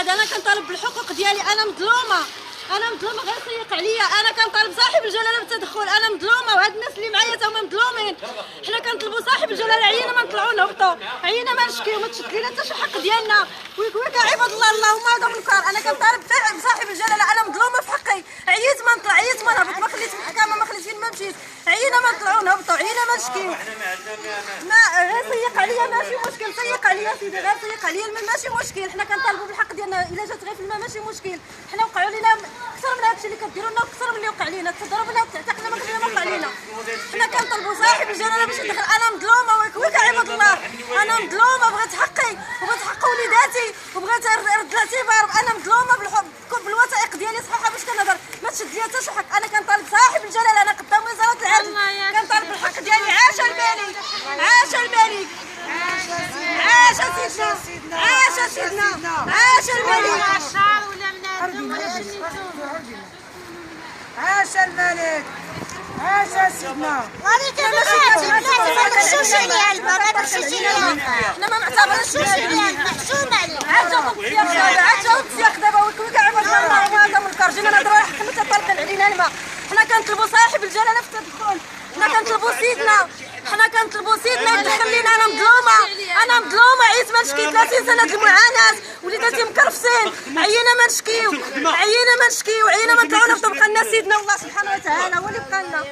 بعد انا كنطالب بالحقوق ديالي، انا مظلومه غير سيق عليا. انا كنطالب صاحب الجلاله بالتدخل، انا مظلومه وهاد الناس اللي معايا تا هما مظلومين. حنا كنطلبوا صاحب الجلاله، عيينا ما نطلعوا نهبطوا، عيينا ما نشكيو، ما تشد لينا حتى شي حق ديالنا. ويكا عباد الله اللهم هذا منكر. انا كنطالب بصاحب الجلاله، انا مظلومه في حقي، عييت ما نطلع، عييت ما نهبط، ما خليت المحكمه، ما خليت فين ما مشيت، عيينا ما نطلعوا نهبطوا، عيينا ما نشكيو. ما غير سيق عليا ماشي مشكل، سيق عليا سيدي، غير سيق عليا الماء ماشي مشكل. حنا كنطالبوا بالحق ديالنا، الا جات غير في الماء ماشي مشكل. حنا وقعوا لينا اكثر من هادشي اللي كديروا لنا، اكثر من اللي وقع لينا، تضربنا وتعتقلنا، ما كلنا ما وقع لينا. حنا كنطلبوا صاحب الجلاله باش يدخل. انا مظلومه ويكا عباد الله، انا مظلومه، بغيت حقي وبغيت حق وليداتي وبغيت رد الاعتبار. انا مظلومه بالوثائق ديالي صحيحه باش كنهضر، ما تشد ليا حتى شي حق. انا كنطالب صاحب الجلاله، انا قدام وزاره العدل كنطالب بالحق ديالي. عاش الملك، عاش الملك، عاش سيدنا، عاش سيدنا، عاش الملك، عاش الملك، عاش سيدنا. حنا ما معتبرينش محسوب عليه. عاد جاوب السياق دابا ويكا عباد الله هذا منكر. جينا نهضروا على حق المتطرفين علينا الماء. حنا كنطلبوا صاحب الجلاله في التدخل، حنا كنطلبوا سيدنا، حنا كنطلبوا سيدنا يدخل لينا. انا مظلومه، عييت ما نشكي 30 سنه د المعاناه، وليداتي مكرفسين، عيينا ما نشكيو، عيينا ما نطلعوا نهبطوا. بقى لنا سيدنا والله سبحانه وتعالى هو اللي بقى لنا.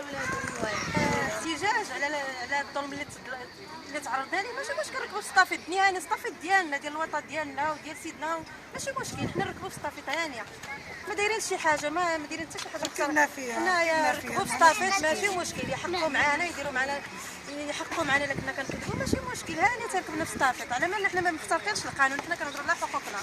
احتجاج على الظلم اللي تعرضنا ليه. ماشي مشكل نركبوا في الصافي الثاني، الصافي ديالنا ديال الوطن ديالنا وديال سيدنا، ماشي مشكل. حنا نركبوا في الصافي ثانيه، ما دايرين شي حاجه، ما دايرين حتى شي حاجه. فكرنا فيها، حنايا نركبوا في الصافي ماشي مشكل، يحققوا معنا، يديروا معنا، يحققوا معنا الا كنا كنكذبوا ماشي مشكل. هاني تركبنا في الصافي، على مالنا حنا ما مخترقينش القانون، حنا كنهضروا على حقوقنا.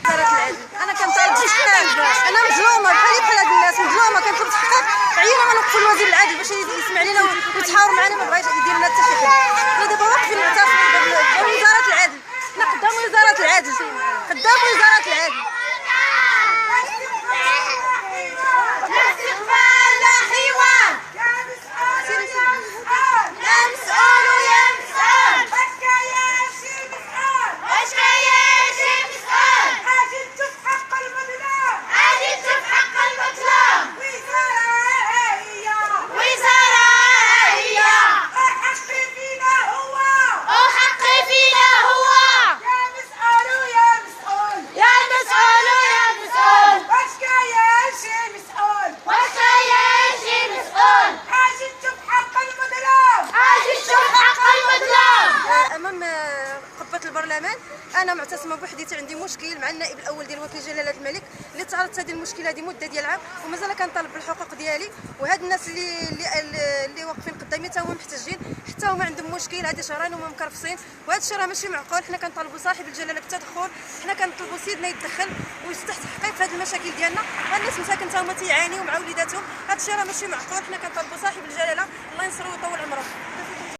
وزارة العدل انا كنطالب بالحق، انا مظلومه بحال هاد الناس، مظلومه كنطلب الحق. عيينا ما نوقفوا لوزير العدل باش يسمع لينا ويتحاور معنا، ما بغاش يدير لنا حتى شي حاجه. حنا دابا واقفين معتصمين قدام وزاره العدل، حنا قدام وزاره العدل، قدام وزاره العدل. البرلمان انا معتصمه بوحديتي، عندي مشكل مع النائب الاول ديال وكيل جلاله الملك اللي تعرضت هذه المشكله هذه مده ديال عام ومازال كنطالب بالحقوق ديالي. وهاد الناس اللي واقفين قدامي حتى هما محتجين، حتى هما عندهم مشكل، هذه شهرين هما مكرفسين، وهذا الشيء راه ماشي معقول. حنا كنطالبوا صاحب الجلاله بالتدخل، حنا كنطلبوا سيدنا يتدخل ويفتح تحقيق في هذه المشاكل ديالنا. الناس مساكن حتى هما تيعانيو مع وليداتهم، هذا الشيء راه ماشي معقول. حنا كنطالبوا صاحب الجلاله الله ينصرو ويطول عمره.